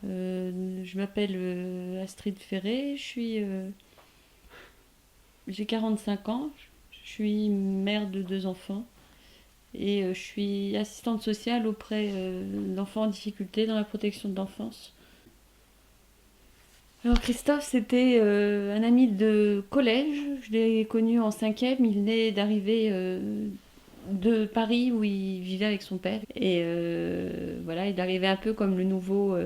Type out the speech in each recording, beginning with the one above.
Je m'appelle Astrid Ferré, j'ai 45 ans, je suis mère de 2 enfants et je suis assistante sociale auprès d'enfants en difficulté dans la protection de l'enfance. Alors Christophe, c'était un ami de collège, je l'ai connu en cinquième, il venait d'arriver de Paris où il vivait avec son père. Et voilà, il arrivait un peu comme le nouveau,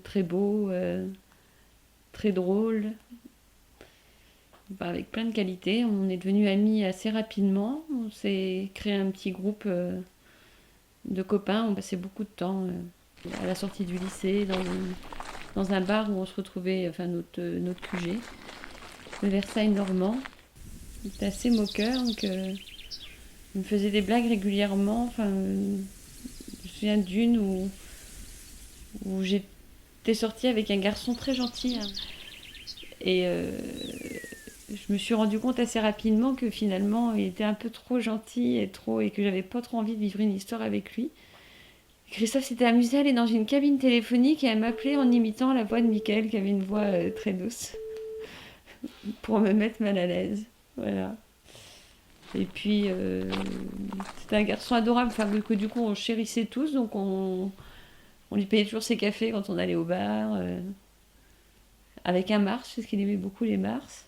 très beau, très drôle, avec plein de qualités. On est devenus amis assez rapidement. On s'est créé un petit groupe de copains. On passait beaucoup de temps à la sortie du lycée, dans un bar où on se retrouvait, enfin notre QG, le Versailles Normand. Il était assez moqueur, donc il me faisait des blagues régulièrement. Enfin, je me souviens d'une où j'étais sortie avec un garçon très gentil, hein. Et je me suis rendu compte assez rapidement que finalement il était un peu trop gentil et que j'avais pas trop envie de vivre une histoire avec lui. Christophe s'était amusé à aller dans une cabine téléphonique et à m'appeler en imitant la voix de Michael qui avait une voix très douce pour me mettre mal à l'aise. Voilà. Et puis c'était un garçon adorable, enfin, que du coup on chérissait tous, donc on lui payait toujours ses cafés quand on allait au bar, avec un Mars, parce qu'il aimait beaucoup les Mars.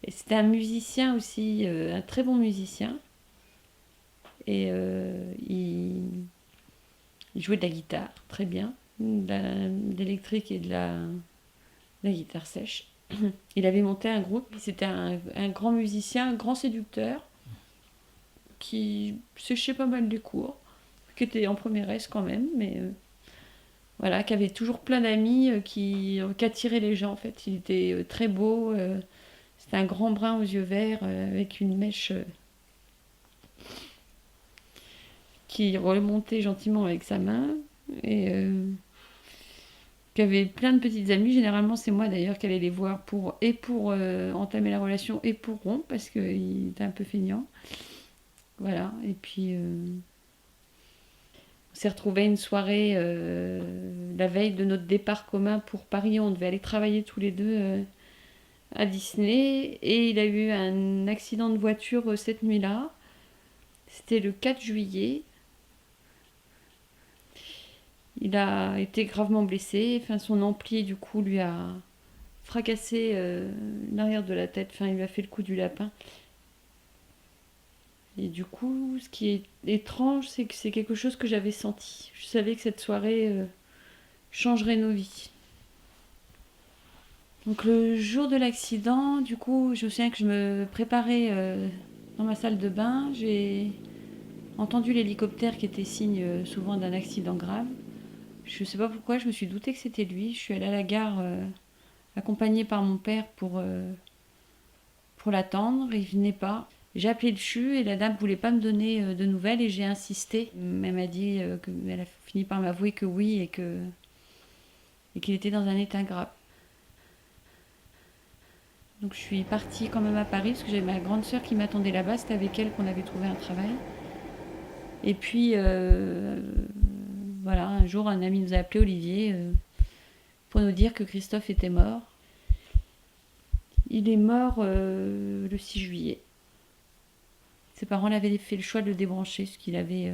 Et c'était un musicien aussi, un très bon musicien. Et il jouait de la guitare, très bien, de l'électrique et de la guitare sèche. Il avait monté un groupe, c'était un grand musicien, un grand séducteur, qui séchait pas mal les cours, qui était en première S quand même, mais voilà, qui avait toujours plein d'amis, qui attiraient les gens en fait. Il était très beau, c'était un grand brun aux yeux verts, avec une mèche qui remontait gentiment avec sa main, et qui avait plein de petites amies. Généralement, c'est moi d'ailleurs qui allais les voir pour entamer la relation et pour rompre, parce qu'il était un peu feignant. Voilà, et puis on s'est retrouvés une soirée la veille de notre départ commun pour Paris. On devait aller travailler tous les deux à Disney, et il a eu un accident de voiture cette nuit-là. C'était le 4 juillet. Il a été gravement blessé. Enfin, son ampli, du coup, lui a fracassé l'arrière de la tête. Enfin, il lui a fait le coup du lapin. Et du coup, ce qui est étrange, c'est que c'est quelque chose que j'avais senti. Je savais que cette soirée changerait nos vies. Donc le jour de l'accident, du coup, je me souviens que je me préparais dans ma salle de bain. J'ai entendu l'hélicoptère qui était signe souvent d'un accident grave. Je ne sais pas pourquoi, je me suis doutée que c'était lui. Je suis allée à la gare accompagnée par mon père pour l'attendre. Il venait pas. J'ai appelé le CHU et la dame voulait pas me donner de nouvelles, et j'ai insisté. Elle m'a dit qu'elle a fini par m'avouer que oui, et qu'il était dans un état grave. Donc je suis partie quand même à Paris parce que j'avais ma grande sœur qui m'attendait là-bas. C'était avec elle qu'on avait trouvé un travail. Et puis voilà, un jour un ami nous a appelé, Olivier, pour nous dire que Christophe était mort. Il est mort le 6 juillet. Ses parents avaient fait le choix de le débrancher parce qu'il avait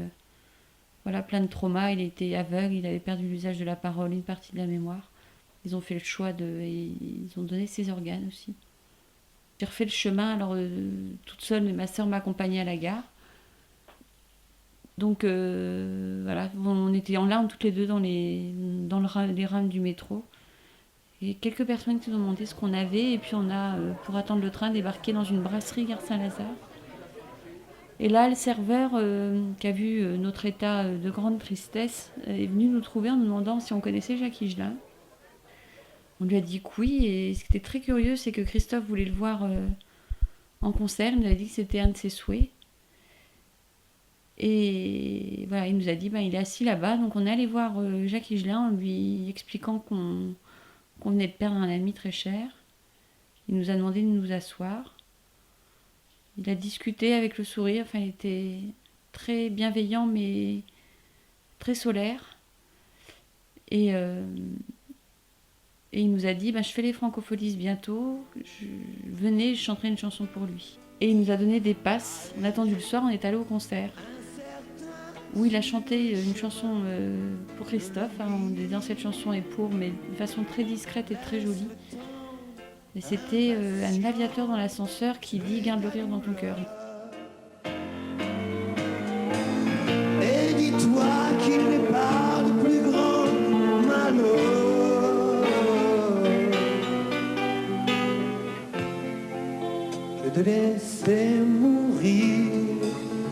voilà, plein de traumas. Il était aveugle, il avait perdu l'usage de la parole, une partie de la mémoire. Ils ont fait le choix et ils ont donné ses organes aussi. J'ai refait le chemin, alors toute seule, mais ma sœur m'accompagnait à la gare. Donc voilà, on était en larmes toutes les deux les rames du métro. Et quelques personnes qui nous ont demandé ce qu'on avait, et puis on a, pour attendre le train, débarqué dans une brasserie gare Saint-Lazare. Et là, le serveur, qui a vu notre état de grande tristesse, est venu nous trouver en nous demandant si on connaissait Jacques Higelin. On lui a dit que oui, et ce qui était très curieux, c'est que Christophe voulait le voir en concert. Il nous a dit que c'était un de ses souhaits. Et voilà, il nous a dit il est assis là-bas. Donc on est allé voir Jacques Higelin en lui expliquant qu'on venait de perdre un ami très cher. Il nous a demandé de nous asseoir. Il a discuté avec le sourire. Enfin, il était très bienveillant, mais très solaire. Et Et il nous a dit, je fais les Francopholies bientôt, venez, je chanterai une chanson pour lui. Et il nous a donné des passes. On a attendu le soir, on est allé au concert. Où il a chanté une chanson pour Christophe. Des anciennes chansons et pour, mais de façon très discrète et très jolie. Et c'était un aviateur dans l'ascenseur qui dit « Garde le rire dans ton cœur ». Et dis-toi qu'il n'est pas le plus grand malheur que de laisser mourir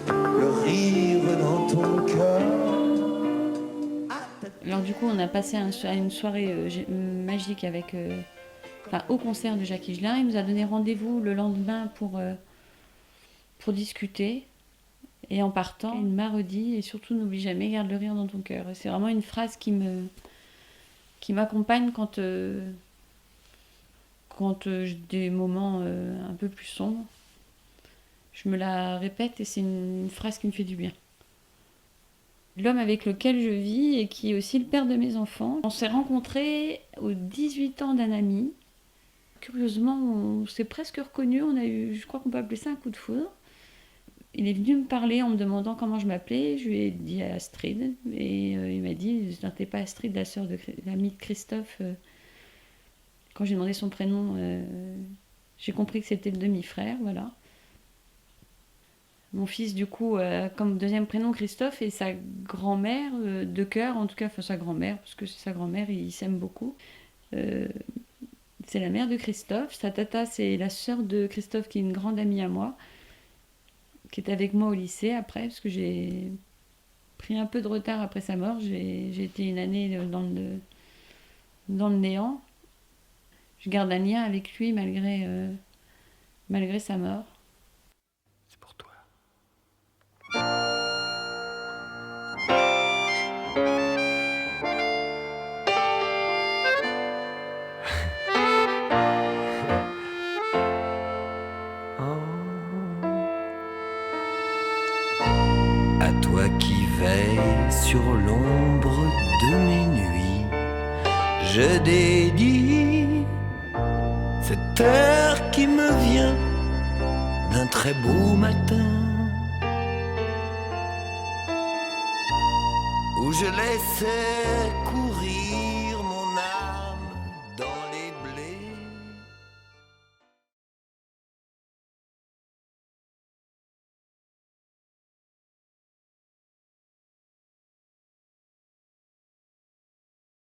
le rire dans ton cœur. Alors du coup, on a passé une soirée magique avec, au concert de Jacques Higelin. Il nous a donné rendez-vous le lendemain pour discuter. Et en partant, il m'a redit, et surtout n'oublie jamais, garde le rire dans ton cœur. Et c'est vraiment une phrase qui m'accompagne quand j'ai des moments un peu plus sombres. Je me la répète et c'est une phrase qui me fait du bien. L'homme avec lequel je vis et qui est aussi le père de mes enfants. On s'est rencontrés aux 18 ans d'un ami. Curieusement, on s'est presque reconnus. On a eu, je crois qu'on peut appeler ça un coup de foudre. Il est venu me parler en me demandant comment je m'appelais. Je lui ai dit Astrid. Et il m'a dit, t'es pas Astrid, l'amie de Christophe. Quand j'ai demandé son prénom, j'ai compris que c'était le demi-frère, voilà. Mon fils, du coup, comme deuxième prénom Christophe, et sa grand-mère de cœur, en tout cas, sa grand-mère, parce que c'est sa grand-mère, ils s'aiment beaucoup. C'est la mère de Christophe. Sa tata, c'est la sœur de Christophe, qui est une grande amie à moi, qui est avec moi au lycée après, parce que j'ai pris un peu de retard après sa mort. J'ai été une année dans le néant. Je garde un lien avec lui malgré sa mort. C'est pour toi. À toi qui veilles sur l'ombre de mes nuits, je dédie cette heure qui me vient d'un très beau matin où je laissais courir